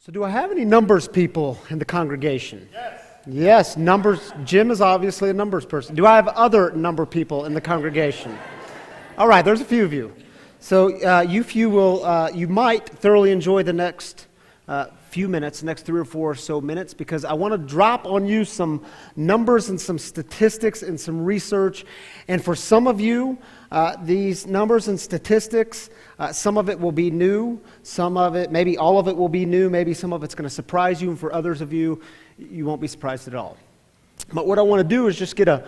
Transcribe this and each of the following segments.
So do I have any numbers people in the congregation? Yes, numbers. Jim is obviously a numbers person. Do I have other number people in the congregation? All right, there's a few of you. So you might thoroughly enjoy the next few minutes, next 3 or 4 or so minutes, because I want to drop on you some numbers and some statistics and some research. And for some of you, these numbers and statistics, some of it will be new, some of it, maybe all of it will be new, maybe some of it's going to surprise you, and for others of you, you won't be surprised at all. But what I want to do is just get a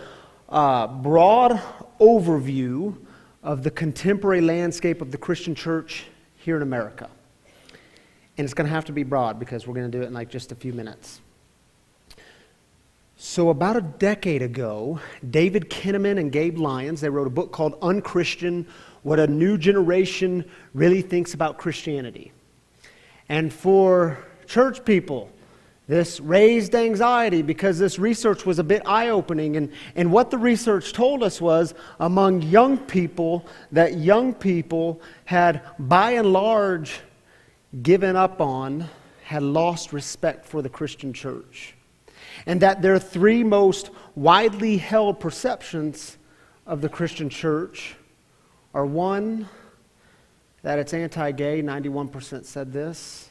broad overview of the contemporary landscape of the Christian church here in America. And it's going to have to be broad because we're going to do it in like just a few minutes. So about a decade ago, David Kinnaman and Gabe Lyons, they wrote a book called Unchristian: What a New Generation Really Thinks About Christianity. And for church people, this raised anxiety because this research was a bit eye-opening. And what the research told us was, among young people, that young people had, by and large, given up on, had lost respect for the Christian church. And that their three most widely held perceptions of the Christian church are: one, that it's anti-gay, 91% said this.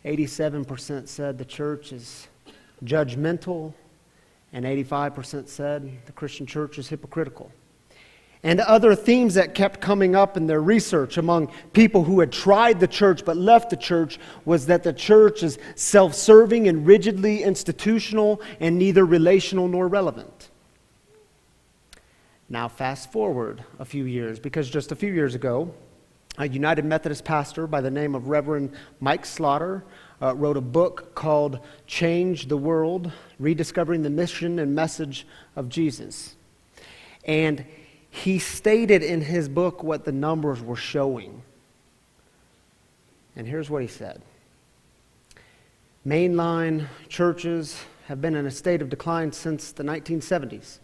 87% said the church is judgmental, and 85% said the Christian church is hypocritical. And other themes that kept coming up in their research among people who had tried the church but left the church was that the church is self-serving and rigidly institutional and neither relational nor relevant. Now fast forward a few years, because just a few years ago, a United Methodist pastor by the name of Reverend Mike Slaughter wrote a book called Change the World: Rediscovering the Mission and Message of Jesus. And he stated in his book what the numbers were showing. And here's what he said. Mainline churches have been in a state of decline since the 1970s.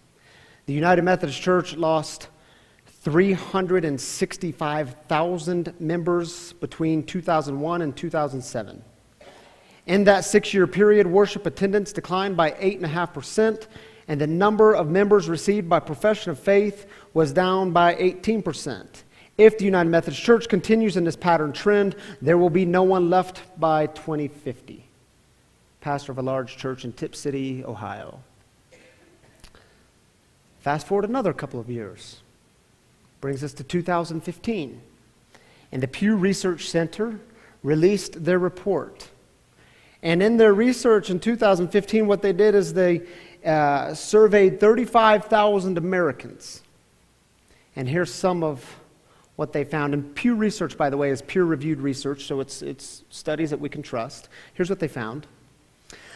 The United Methodist Church lost 365,000 members between 2001 and 2007. In that 6-year period, worship attendance declined by 8.5%, and the number of members received by profession of faith was down by 18%. If the United Methodist Church continues in this pattern trend, there will be no one left by 2050. Pastor of a large church in Tip City, Ohio. Fast forward another couple of years. Brings us to 2015. And the Pew Research Center released their report. And in their research in 2015, what they did is they surveyed 35,000 Americans. And here's some of what they found. And Pew Research, by the way, is peer-reviewed research, so it's studies that we can trust. Here's what they found.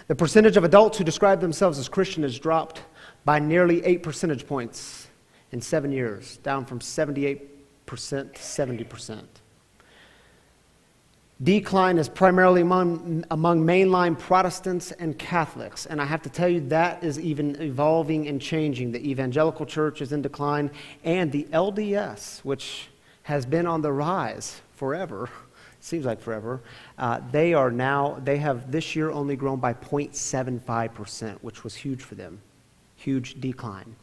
The percentage of adults who describe themselves as Christian has dropped by nearly 8 percentage points in 7 years, down from 78% to 70%. Decline is primarily among mainline Protestants and Catholics. And I have to tell you, that is even evolving and changing. The evangelical church is in decline, and the LDS, which has been on the rise forever, seems like forever, they have this year only grown by 0.75%, which was huge for them. Huge decline.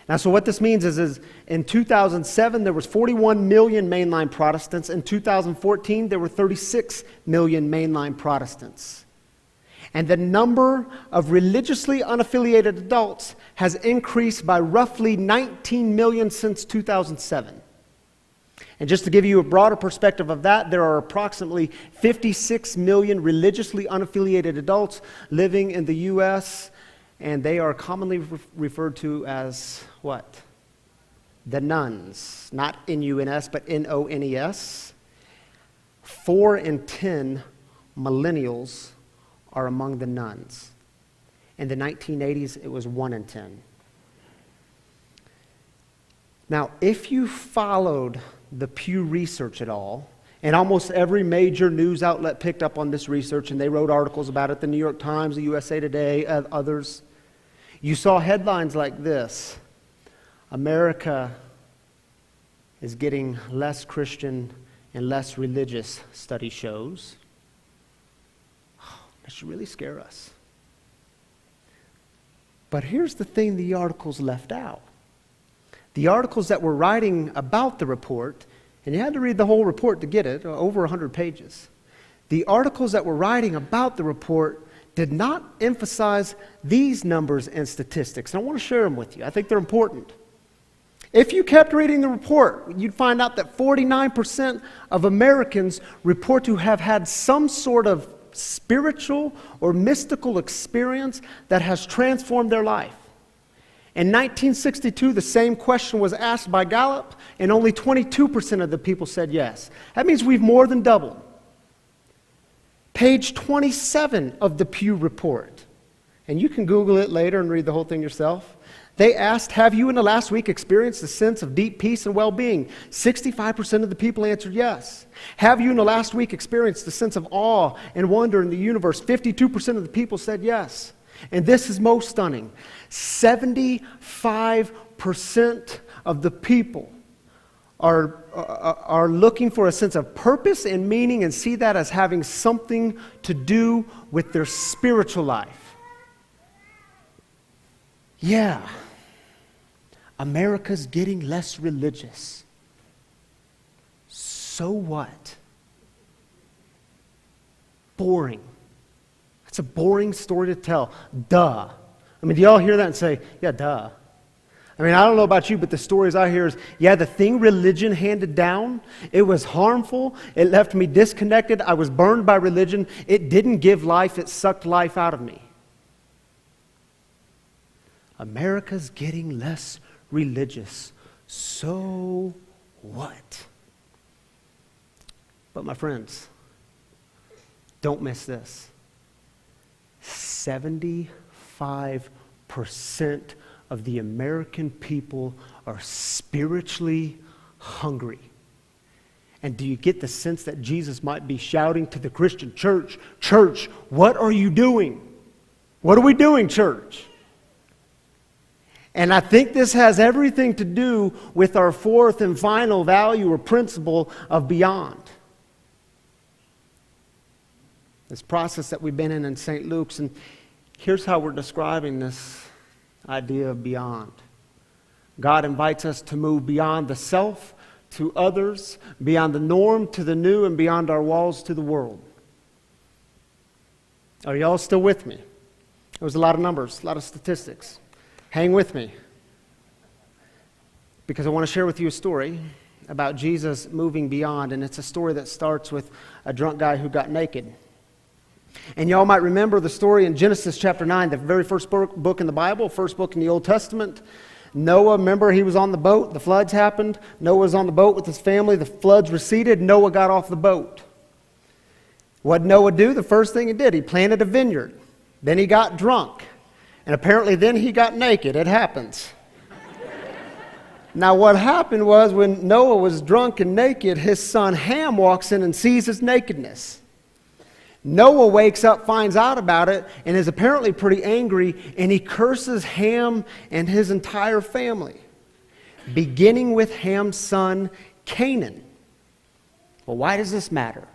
Now, so what this means is in 2007, there was 41 million mainline Protestants. In 2014, there were 36 million mainline Protestants. And the number of religiously unaffiliated adults has increased by roughly 19 million since 2007. And just to give you a broader perspective of that, there are approximately 56 million religiously unaffiliated adults living in the U.S., and they are commonly referred to as what? The nuns. Not N-U-N-S, but N-O-N-E-S. 4 in 10 millennials are among the nuns. In the 1980s, it was 1 in 10. Now, if you followed the Pew Research at all, and almost every major news outlet picked up on this research, and they wrote articles about it, the New York Times, the USA Today, others. You saw headlines like this: America is getting less Christian and less religious, study shows. That should really scare us. But here's the thing the articles left out. The articles that were writing about the report, and you had to read the whole report to get it, over 100 pages. The articles that were writing about the report did not emphasize these numbers and statistics. And I want to share them with you. I think they're important. If you kept reading the report, you'd find out that 49% of Americans report to have had some sort of spiritual or mystical experience that has transformed their life. In 1962, the same question was asked by Gallup, and only 22% of the people said yes. That means we've more than doubled. Page 27 of the Pew Report, and you can Google it later and read the whole thing yourself. They asked, have you in the last week experienced a sense of deep peace and well-being? 65% of the people answered yes. Have you in the last week experienced a sense of awe and wonder in the universe? 52% of the people said yes. And this is most stunning. 75% of the people are looking for a sense of purpose and meaning and see that as having something to do with their spiritual life. Yeah. America's getting less religious. So what? Boring. It's a boring story to tell. Duh. I mean, do y'all hear that and say, yeah, duh? I mean, I don't know about you, but the stories I hear is, yeah, the thing religion handed down, it was harmful. It left me disconnected. I was burned by religion. It didn't give life. It sucked life out of me. America's getting less religious. So what? But my friends, don't miss this. 75% of the American people are spiritually hungry. And do you get the sense that Jesus might be shouting to the Christian church, "Church, what are you doing? What are we doing, church?" And I think this has everything to do with our fourth and final value or principle of beyond. This process that we've been in St. Luke's, and here's how we're describing this idea of beyond. God invites us to move beyond the self to others, beyond the norm to the new, and beyond our walls to the world. Are y'all still with me? There was a lot of numbers, a lot of statistics. Hang with me, because I want to share with you a story about Jesus moving beyond, and it's a story that starts with a drunk guy who got naked. And y'all might remember the story in Genesis chapter 9, the very first book in the Bible, first book in the Old Testament. Noah, remember, he was on the boat. The floods happened. Noah was on the boat with his family. The floods receded. Noah got off the boat. What did Noah do? The first thing he did, he planted a vineyard. Then he got drunk. And apparently then he got naked. It happens. Now what happened was when Noah was drunk and naked, his son Ham walks in and sees his nakedness. Noah wakes up, finds out about it, and is apparently pretty angry, and he curses Ham and his entire family, beginning with Ham's son Canaan. Well, why does this matter?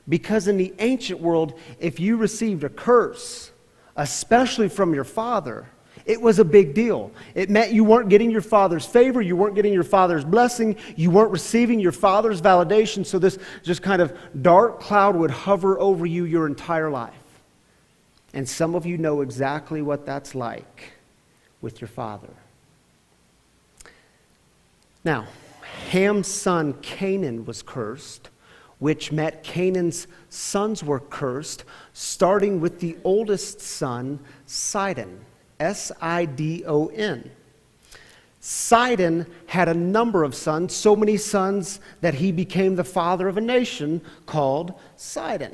Because in the ancient world, if you received a curse, especially from your father, it was a big deal. It meant you weren't getting your father's favor, you weren't getting your father's blessing, you weren't receiving your father's validation, so this just kind of dark cloud would hover over you your entire life. And some of you know exactly what that's like with your father. Now, Ham's son Canaan was cursed, which meant Canaan's sons were cursed, starting with the oldest son, Sidon, S-I-D-O-N. Sidon had a number of sons, so many sons that he became the father of a nation called Sidon.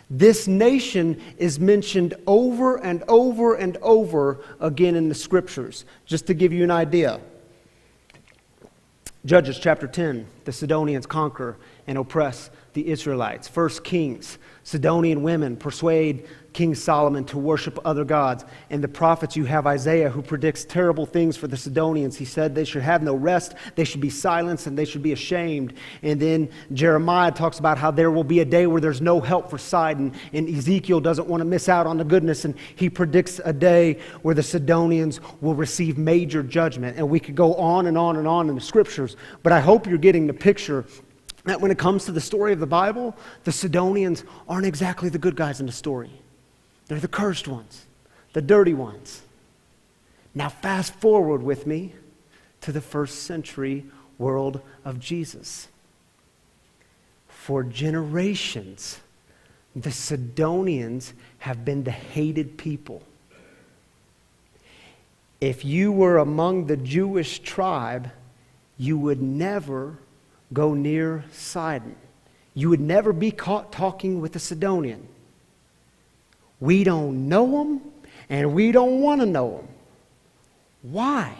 This nation is mentioned over and over and over again in the scriptures. Just to give you an idea. Judges chapter 10, the Sidonians conquer and oppress the Israelites. 1 Kings, Sidonian women persuade King Solomon to worship other gods. In the prophets, you have Isaiah, who predicts terrible things for the Sidonians. He said they should have no rest, they should be silenced, and they should be ashamed. And then Jeremiah talks about how there will be a day where there's no help for Sidon. And Ezekiel doesn't want to miss out on the goodness, and he predicts a day where the Sidonians will receive major judgment. And we could go on and on and on in the scriptures, but I hope you're getting the picture that when it comes to the story of the Bible, the Sidonians aren't exactly the good guys in the story. They're the cursed ones, the dirty ones. Now fast forward with me to the first century world of Jesus. For generations, the Sidonians have been the hated people. If you were among the Jewish tribe, you would never go near Sidon. You would never be caught talking with a Sidonian. We don't know them, and we don't want to know them. Why?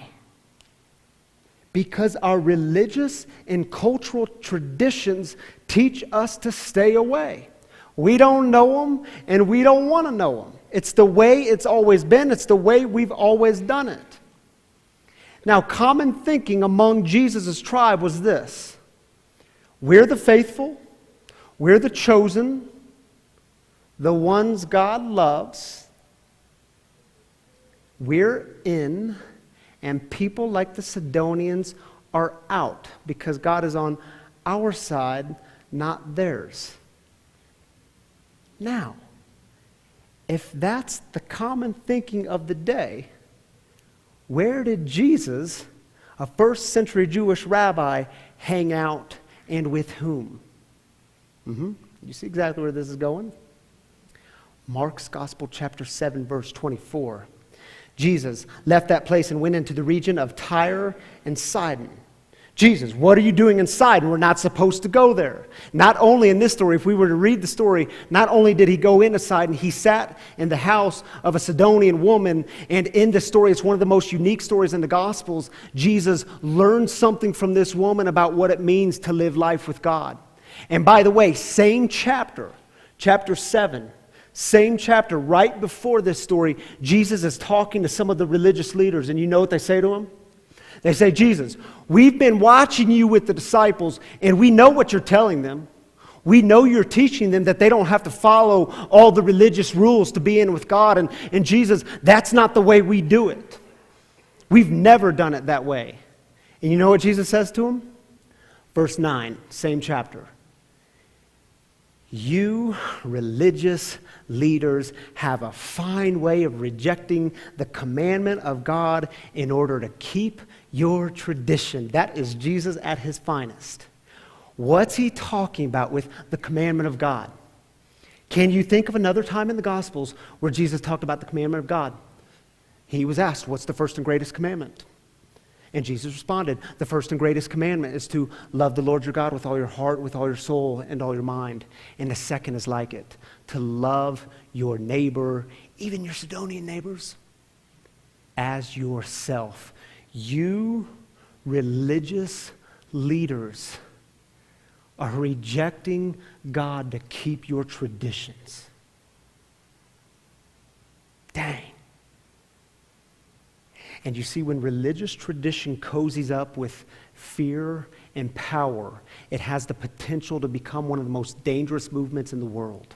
Because our religious and cultural traditions teach us to stay away. We don't know them, and we don't want to know them. It's the way it's always been. It's the way we've always done it. Now, common thinking among Jesus' tribe was this: we're the faithful, we're the chosen, the ones God loves. We're in, and people like the Sidonians are out because God is on our side, not theirs. Now, if that's the common thinking of the day, where did Jesus, a first century Jewish rabbi, hang out and with whom? You see exactly where this is going? Mark's Gospel, chapter 7, verse 24. Jesus left that place and went into the region of Tyre and Sidon. Jesus, what are you doing in Sidon? We're not supposed to go there. Not only in this story, if we were to read the story, not only did he go into Sidon, he sat in the house of a Sidonian woman. And in the story, it's one of the most unique stories in the Gospels. Jesus learned something from this woman about what it means to live life with God. And by the way, same chapter, chapter 7, same chapter, right before this story, Jesus is talking to some of the religious leaders. And you know what they say to him? They say, Jesus, we've been watching you with the disciples, and we know what you're telling them. We know you're teaching them that they don't have to follow all the religious rules to be in with God. And Jesus, that's not the way we do it. We've never done it that way. And you know what Jesus says to them? Verse 9, same chapter. You religious leaders have a fine way of rejecting the commandment of God in order to keep your tradition. That is Jesus at his finest. What's he talking about with the commandment of God? Can you think of another time in the Gospels where Jesus talked about the commandment of God? He was asked, what's the first and greatest commandment? And Jesus responded, the first and greatest commandment is to love the Lord your God with all your heart, with all your soul, and all your mind. And the second is like it, to love your neighbor, even your Sidonian neighbors, as yourself. You religious leaders are rejecting God to keep your traditions. Dang. And you see, when religious tradition cozies up with fear and power, it has the potential to become one of the most dangerous movements in the world.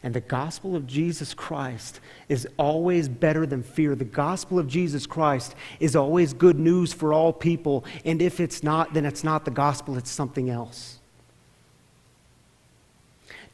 And the gospel of Jesus Christ is always better than fear. The gospel of Jesus Christ is always good news for all people. And if it's not, then it's not the gospel, it's something else.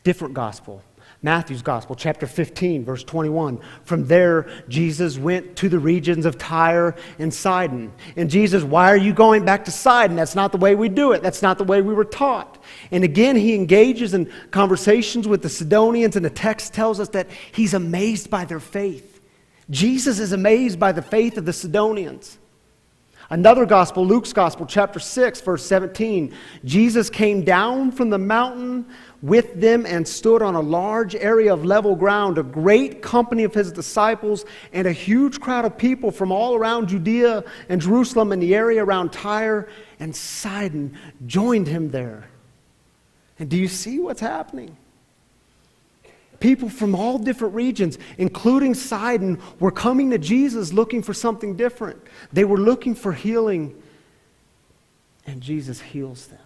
Different gospel. Matthew's Gospel, chapter 15, verse 21. From there, Jesus went to the regions of Tyre and Sidon. And Jesus, why are you going back to Sidon? That's not the way we do it. That's not the way we were taught. And again, he engages in conversations with the Sidonians, and the text tells us that he's amazed by their faith. Jesus is amazed by the faith of the Sidonians. Another gospel, Luke's Gospel, chapter 6, verse 17. Jesus came down from the mountain with them and stood on a large area of level ground. A great company of his disciples and a huge crowd of people from all around Judea and Jerusalem and the area around Tyre and Sidon joined him there. And do you see what's happening? people from all different regions, including Sidon, were coming to Jesus looking for something different. They were looking for healing, and Jesus heals them.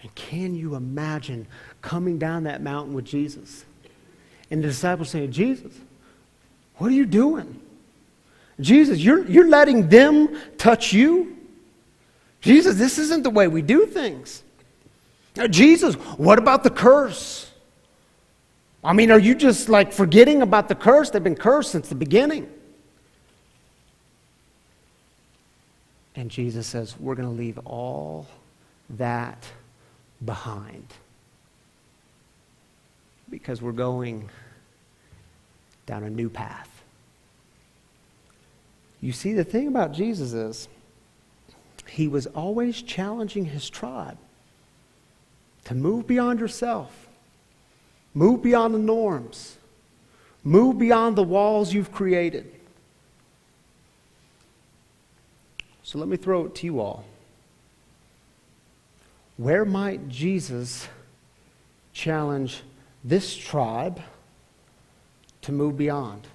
And can you imagine coming down that mountain with Jesus? And the disciples saying, Jesus, what are you doing? Jesus, you're letting them touch you? Jesus, this isn't the way we do things. Now, Jesus, what about the curse? I mean, are you just like forgetting about the curse? They've been cursed since the beginning. And Jesus says, we're going to leave all that behind. Because we're going down a new path. You see, the thing about Jesus is, he was always challenging his tribe to move beyond yourself, move beyond the norms, move beyond the walls you've created. So let me throw it to you all. Where might Jesus challenge this tribe to move beyond?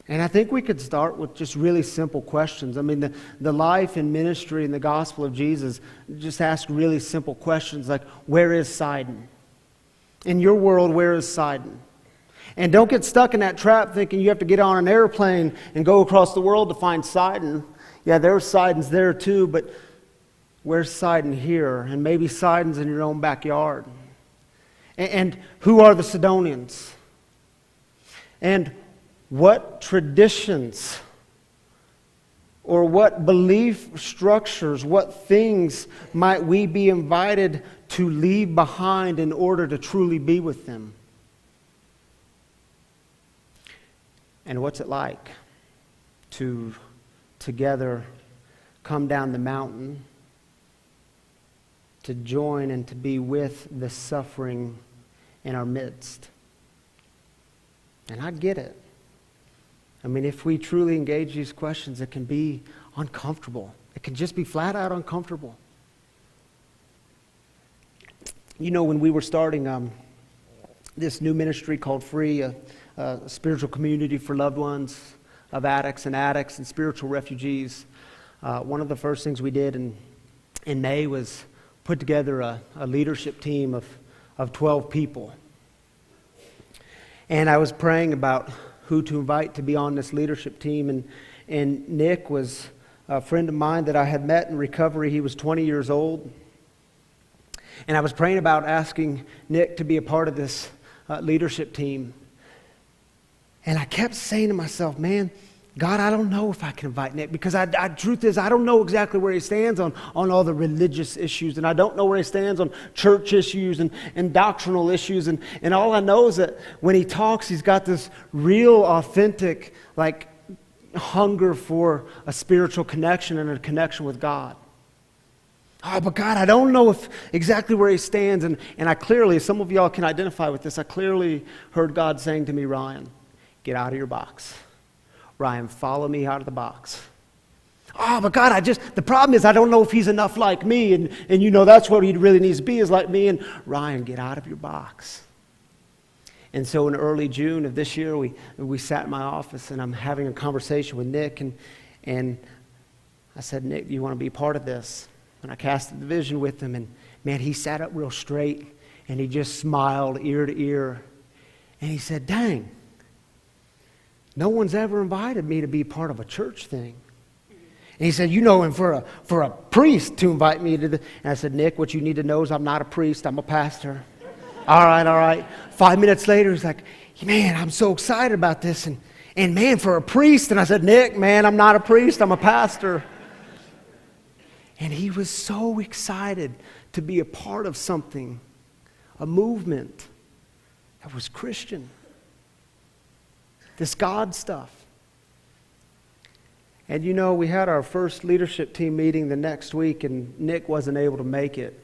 And I think we could start with just really simple questions. I mean, the life and ministry and the gospel of Jesus just ask really simple questions like, where is Sidon? In your world, where is Sidon? And don't get stuck in that trap thinking you have to get on an airplane and go across the world to find Sidon. Yeah, there's Sidons there too, but where's Sidon here? And maybe Sidon's in your own backyard. And who are the Sidonians? And what traditions or what belief structures, what things might we be invited to leave behind in order to truly be with them? And what's it like to together come down the mountain to join and to be with the suffering in our midst? And I get it. I mean, if we truly engage these questions, it can be uncomfortable. It can just be flat out uncomfortable. You know, when we were starting this new ministry called Free, a spiritual community for loved ones of addicts and spiritual refugees, one of the first things we did in May was put together a leadership team of 12 people. And I was praying about who to invite to be on this leadership team. And Nick was a friend of mine that I had met in recovery. He was 20 years old. And I was praying about asking Nick to be a part of this leadership team. And I kept saying to myself, man, God, I don't know if I can invite Nick, because truth is, I don't know exactly where he stands on all the religious issues, and I don't know where he stands on church issues and doctrinal issues, and all I know is that when he talks, he's got this real, authentic, like, hunger for a spiritual connection and a connection with God. Oh, but God, I don't know exactly where he stands, and I clearly, some of y'all can identify with this, I clearly heard God saying to me, Ryan, get out of your box. Ryan, follow me out of the box. Oh, but God, the problem is I don't know if he's enough like me, and you know that's what he really needs to be, is like me, and Ryan, get out of your box. And so in early June of this year, we sat in my office, and I'm having a conversation with Nick, and I said, Nick, do you want to be part of this? And I casted the vision with him, and man, he sat up real straight, and he just smiled ear to ear, and he said, dang, no one's ever invited me to be part of a church thing. And he said, you know, and for a priest to invite me to and I said, Nick, what you need to know is I'm not a priest, I'm a pastor. All right. 5 minutes later, he's like, man, I'm so excited about this. And man, for a priest. And I said, Nick, man, I'm not a priest, I'm a pastor. And he was so excited to be a part of something, a movement that was Christian. This God stuff. And you know, we had our first leadership team meeting the next week, and Nick wasn't able to make it.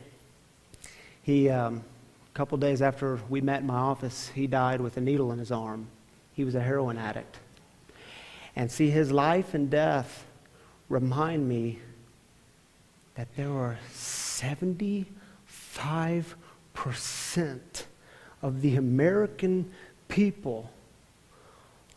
He, a couple days after we met in my office, he died with a needle in his arm. He was a heroin addict. And see, his life and death remind me that there are 75% of the American people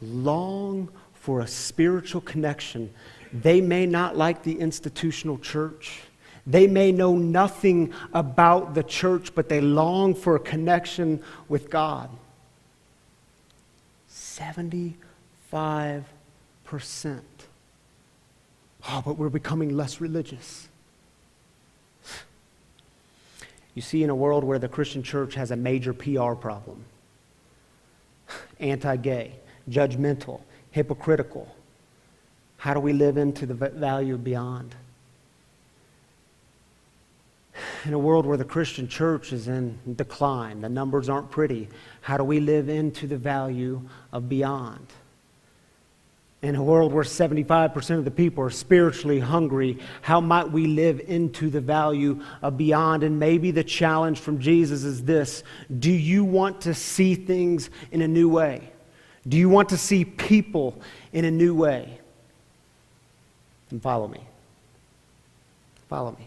long for a spiritual connection. They may not like the institutional church. They may know nothing about the church, but they long for a connection with God. 75%. Oh, but we're becoming less religious. You see, in a world where the Christian church has a major PR problem, anti-gay, judgmental, hypocritical, how do we live into the value of beyond? In a world where the Christian church is in decline, the numbers aren't pretty, how do we live into the value of beyond? In a world where 75% of the people are spiritually hungry, how might we live into the value of beyond? And maybe the challenge from Jesus is this: do you want to see things in a new way? Do you want to see people in a new way? Then follow me. Follow me.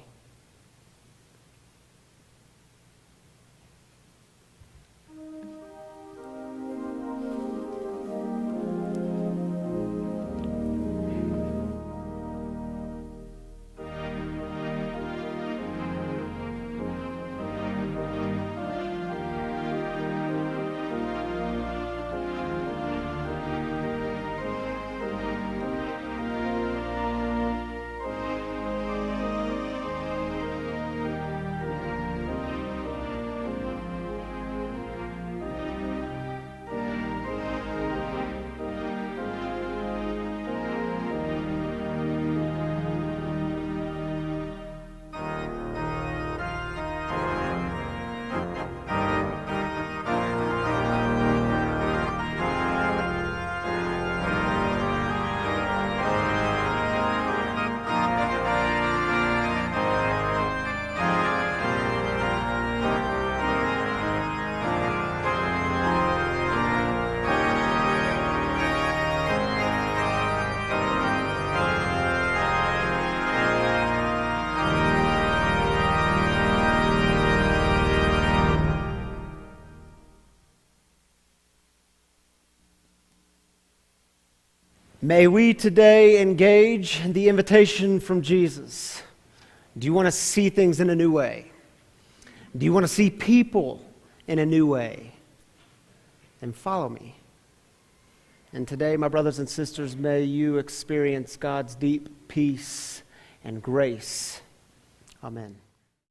May we today engage in the invitation from Jesus. Do you want to see things in a new way? Do you want to see people in a new way? Then follow me. And today, my brothers and sisters, may you experience God's deep peace and grace. Amen.